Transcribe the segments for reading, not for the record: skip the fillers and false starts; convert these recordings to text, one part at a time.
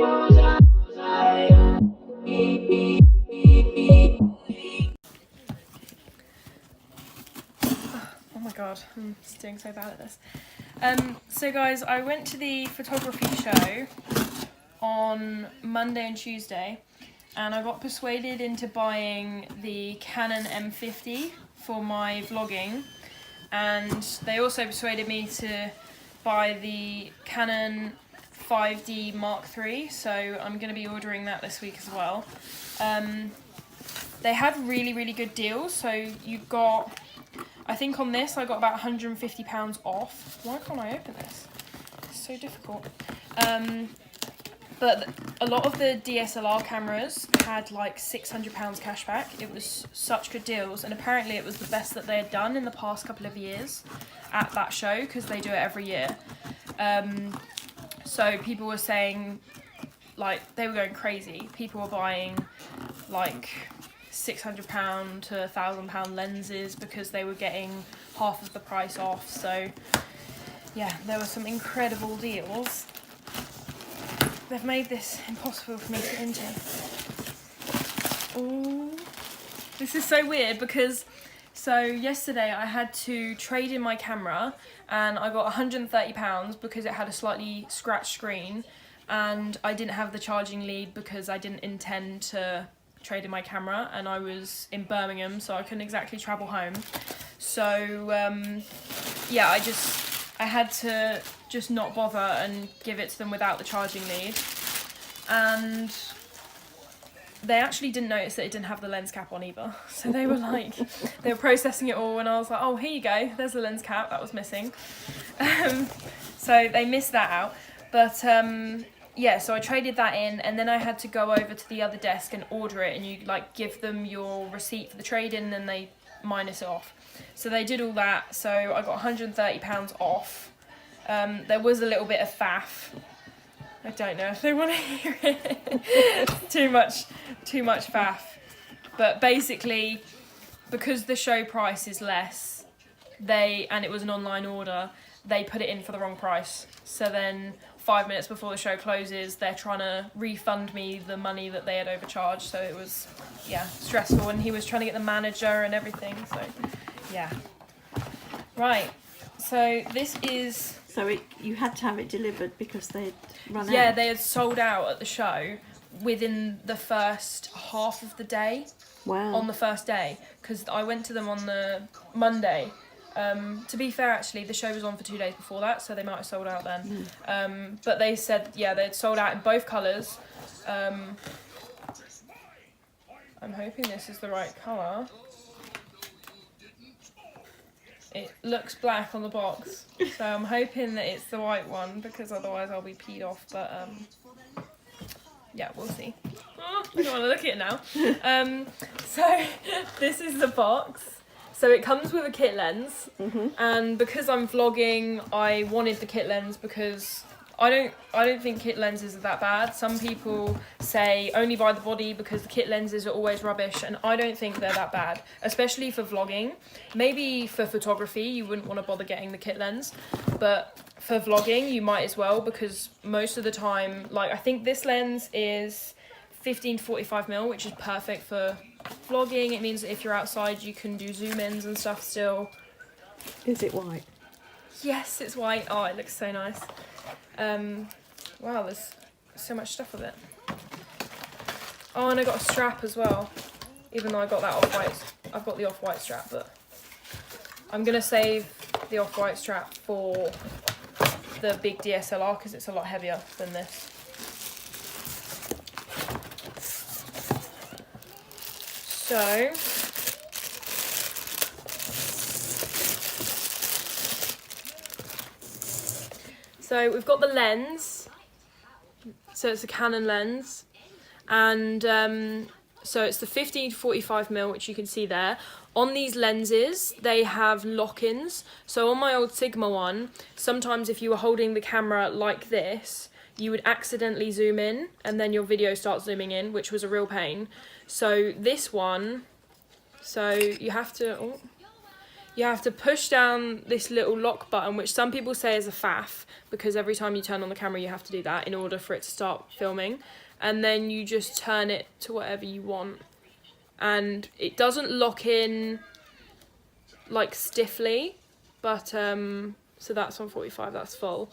Oh my god, I'm just doing so bad at this. So guys, I went to the photography show on Monday and Tuesday, and I got persuaded into buying the Canon M50 for my vlogging, and they also persuaded me to buy the Canon 5D Mark III, so I'm going to be ordering that this week as well. They had really good deals, so you got, I think on this I got about £150 off. Why can't I open this? It's so difficult. But a lot of the DSLR cameras had like £600 cashback. It was such good deals, and apparently it was the best that they had done in the past couple of years at that show, because they do it every year. So people were saying, like, they were going crazy. People were buying like £600 to £1,000 lenses because they were getting half of the price off. So yeah, there were some incredible deals. They've made this impossible for me to enter. Oh, this is so weird because yesterday I had to trade in my camera and I got £130 because it had a slightly scratched screen, and I didn't have the charging lead because I didn't intend to trade in my camera, and I was in Birmingham, so I couldn't exactly travel home. So yeah, I had to just not bother and give it to them without the charging lead, and they actually didn't notice that it didn't have the lens cap on either. So they were like, they were processing it all, and I was like, oh, here you go, there's the lens cap, that was missing. So they missed that out. But yeah, so I traded that in, and then I had to go over to the other desk and order it, and you like give them your receipt for the trade-in, and then they minus it off. So they did all that, so I got £130 off. There was a little bit of faff. I don't know if they want to hear it. too much faff. But basically, because the show price is less, and it was an online order, they put it in for the wrong price. So then 5 minutes before the show closes, they're trying to refund me the money that they had overcharged. So it was, yeah, stressful, and he was trying to get the manager and everything. So yeah. Right. So this is... So you had to have it delivered because they'd run out? Yeah, they had sold out at the show within the first half of the day. Wow. On the first day, because I went to them on the Monday. To be fair, actually, the show was on for 2 days before that, so they might have sold out then. But they said, yeah, they'd sold out in both colours. I'm hoping this is the right colour. It looks black on the box, so I'm hoping that it's the white one, because otherwise I'll be peed off, but yeah, we'll see. Oh, I don't want to look at it now. So this is the box. So it comes with a kit lens, and because I'm vlogging, I wanted the kit lens because I don't think kit lenses are that bad. Some people say only buy the body because the kit lenses are always rubbish, and I don't think they're that bad, especially for vlogging. Maybe for photography you wouldn't want to bother getting the kit lens, but for vlogging you might as well, because most of the time, like, I think this lens is 15 to 45mm, which is perfect for vlogging. It means that if you're outside you can do zoom ins and stuff still. Is it white? Yes, it's white. Oh, it looks so nice. Wow, there's so much stuff with it. Oh, and I got a strap as well, even though I got that off-white. I've got the off-white strap, but I'm gonna save the off-white strap for the big DSLR because it's a lot heavier than this. So we've got the lens, so it's a Canon lens, and so it's the 15 to 45mm, which you can see there. On these lenses, they have lock-ins. So on my old Sigma one, sometimes if you were holding the camera like this, you would accidentally zoom in, and then your video starts zooming in, which was a real pain. So this one, so you have to you have to push down this little lock button, which some people say is a faff, because every time you turn on the camera you have to do that in order for it to start filming. And then you just turn it to whatever you want. And it doesn't lock in like stiffly, but so that's on 45, that's full.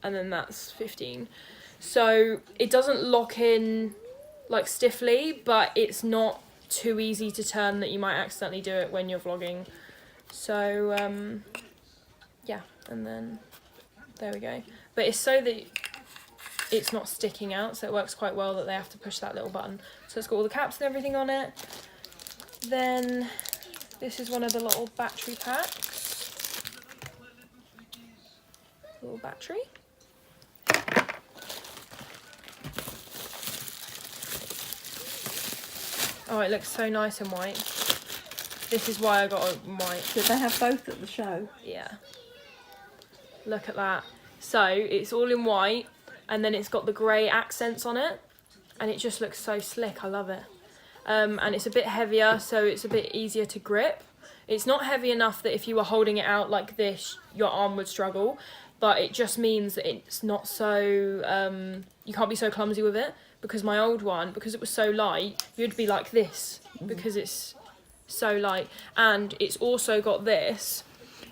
And then that's 15. So it doesn't lock in like stiffly, but it's not too easy to turn that you might accidentally do it when you're vlogging. So yeah, and then there we go. But it's so that it's not sticking out, so it works quite well that they have to push that little button. So it's got all the caps and everything on it. Then this is one of the little battery packs. Little battery. Oh, it looks so nice in white. This is why I got it in white. Did they have both at the show? Yeah. Look at that. So it's all in white, and then it's got the grey accents on it, and it just looks so slick. I love it. And it's a bit heavier, so it's a bit easier to grip. It's not heavy enough that if you were holding it out like this, your arm would struggle, but it just means that it's not so, you can't be so clumsy with it, because my old one, because it was so light, you'd be like this, because it's so light. And it's also got this,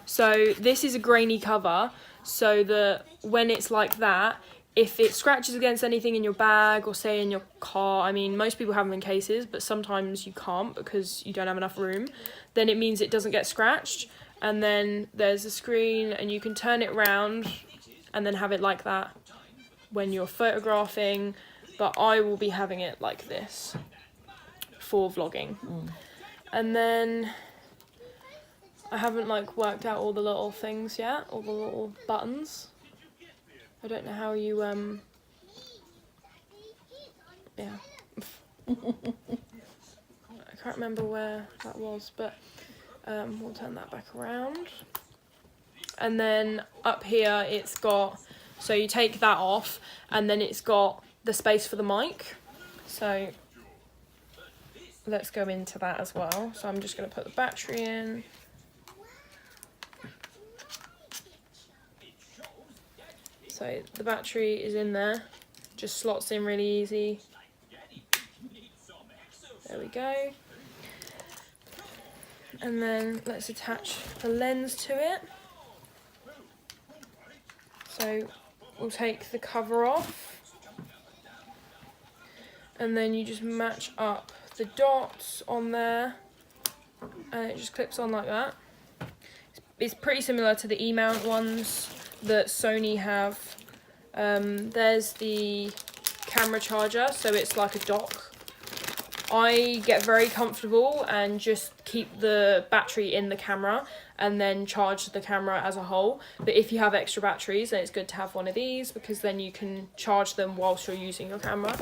so this is a grainy cover, so that when it's like that, if it scratches against anything in your bag or say in your car, I mean, most people have them in cases, but sometimes you can't because you don't have enough room, then it means it doesn't get scratched. And then there's a screen and you can turn it around and then have it like that when you're photographing, but I will be having it like this for vlogging. And then I haven't like worked out all the little things yet, all the little buttons. I don't know how you, yeah. I can't remember where that was, but we'll turn that back around. And then up here it's got, so you take that off, and then it's got the space for the mic. So let's go into that as well. So I'm just going to put the battery in. So the battery is in there, just slots in really easy. There we go. And then let's attach the lens to it. So we'll take the cover off, and then you just match up the dots on there, and it just clips on like that. It's pretty similar to the E-mount ones that Sony have. There's the camera charger, so it's like a dock. I get very comfortable and just keep the battery in the camera and then charge the camera as a whole. But if you have extra batteries, then it's good to have one of these, because then you can charge them whilst you're using your camera.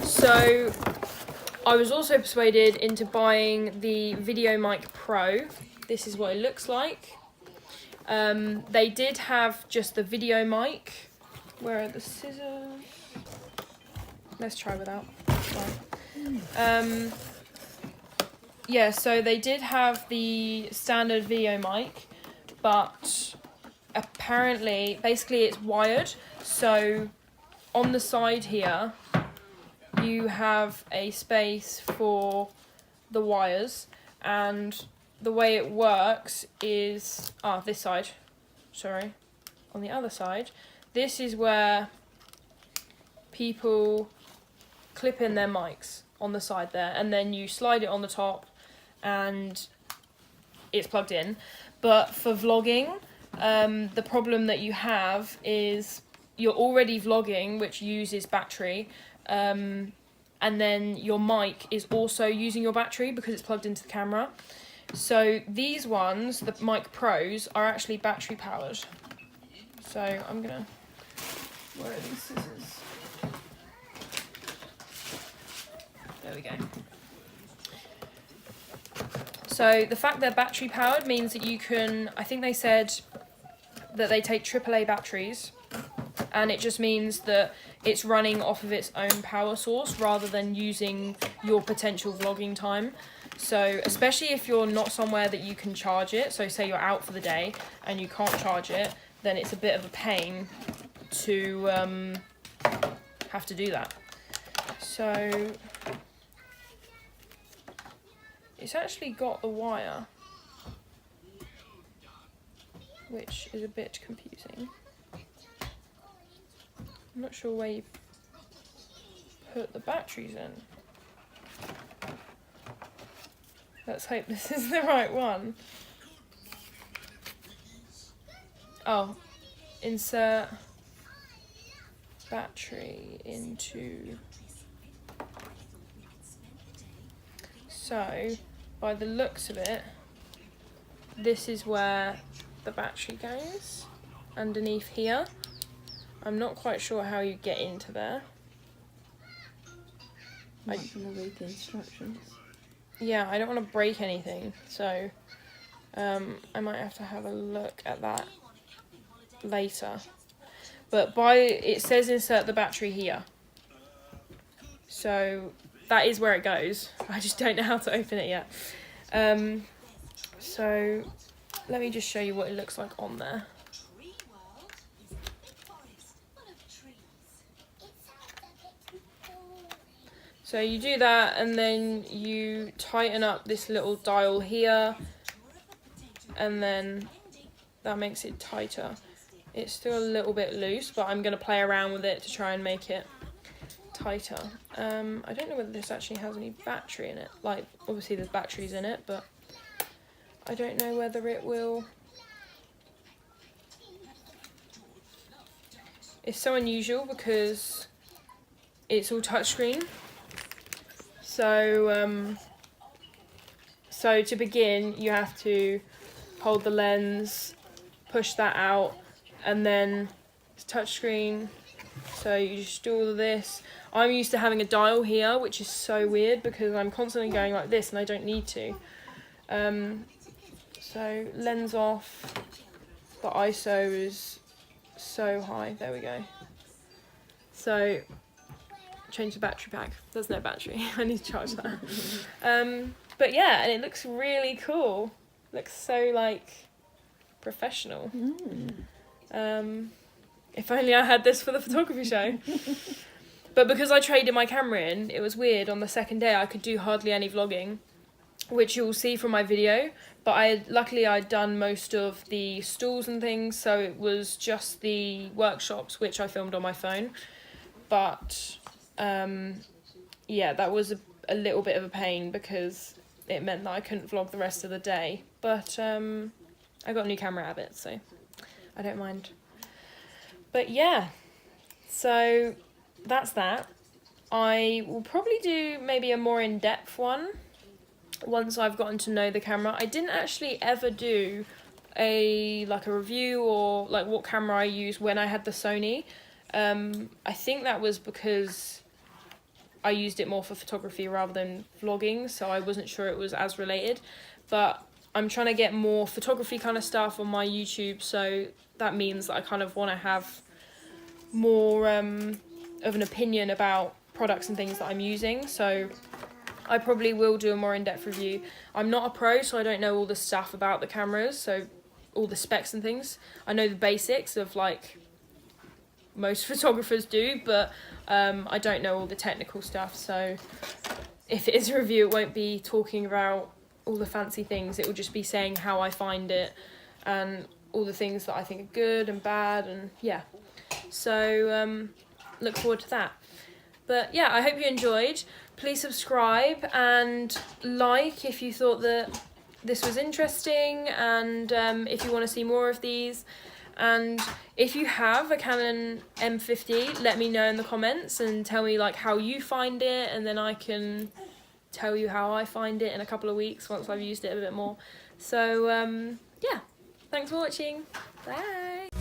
So I was also persuaded into buying the Videomic Pro. This is what it looks like. They did have just the video mic. Where are the scissors? Let's try without. Yeah, so they did have the standard video mic, but apparently, basically it's wired. So on the side here, you have a space for the wires, and the way it works is, this side, sorry, on the other side, this is where people clip in their mics on the side there, and then you slide it on the top and it's plugged in. But for vlogging, the problem that you have is you're already vlogging, which uses battery, and then your mic is also using your battery because it's plugged into the camera. So these ones, the Mic Pros, are actually battery powered. So I'm gonna, where are these scissors? There we go. So the fact they're battery powered means that you can, I think they said that they take AAA batteries, and it just means that it's running off of its own power source rather than using your potential vlogging time. So especially if you're not somewhere that you can charge it, so say you're out for the day and you can't charge it, then it's a bit of a pain to have to do that. So it's actually got the wire, which is a bit confusing. I'm not sure where you put the batteries in. Let's hope this is the right one. Oh, insert battery into... So, by the looks of it, this is where the battery goes, underneath here. I'm not quite sure how you get into there. I'm not going to read the instructions. Yeah, I don't want to break anything, so I might have to have a look at that later. But it says insert the battery here. So that is where it goes. I just don't know how to open it yet. So let me just show you what it looks like on there. So you do that, and then you tighten up this little dial here, and then that makes it tighter. It's still a little bit loose, but I'm going to play around with it to try and make it tighter. I don't know whether this actually has any battery in it. Like, obviously there's batteries in it, but I don't know whether it will. It's so unusual because it's all touchscreen. So, so to begin, you have to hold the lens, push that out, and then it's touchscreen. So you just do all of this. I'm used to having a dial here, which is so weird because I'm constantly going like this and I don't need to. So lens off, the ISO is so high, there we go. So change the battery pack. There's no battery. I need to charge that. But yeah, and it looks really cool. Looks so like professional. If only I had this for the photography show. But because I traded my camera in, it was weird. On the second day, I could do hardly any vlogging, which you'll see from my video. But luckily I'd done most of the stalls and things, so it was just the workshops which I filmed on my phone. But yeah, that was a little bit of a pain because it meant that I couldn't vlog the rest of the day. But I got a new camera out of it, so I don't mind. But yeah, so that's that. I will probably do maybe a more in-depth one once I've gotten to know the camera. I didn't actually ever do a review or like what camera I used when I had the Sony. I think that was because I used it more for photography rather than vlogging, so I wasn't sure it was as related. But I'm trying to get more photography kind of stuff on my YouTube, so that means that I kind of want to have more of an opinion about products and things that I'm using. So I probably will do a more in-depth review. I'm not a pro, so I don't know all the stuff about the cameras, so all the specs and things. I know the basics of like most photographers do, but I don't know all the technical stuff. So if it is a review, it won't be talking about all the fancy things. It will just be saying how I find it and all the things that I think are good and bad, and yeah. So look forward to that. But yeah, I hope you enjoyed. Please subscribe and like if you thought that this was interesting, and if you want to see more of these. And if you have a Canon M50, let me know in the comments and tell me like how you find it, and then I can tell you how I find it in a couple of weeks once I've used it a bit more. So yeah, thanks for watching. Bye.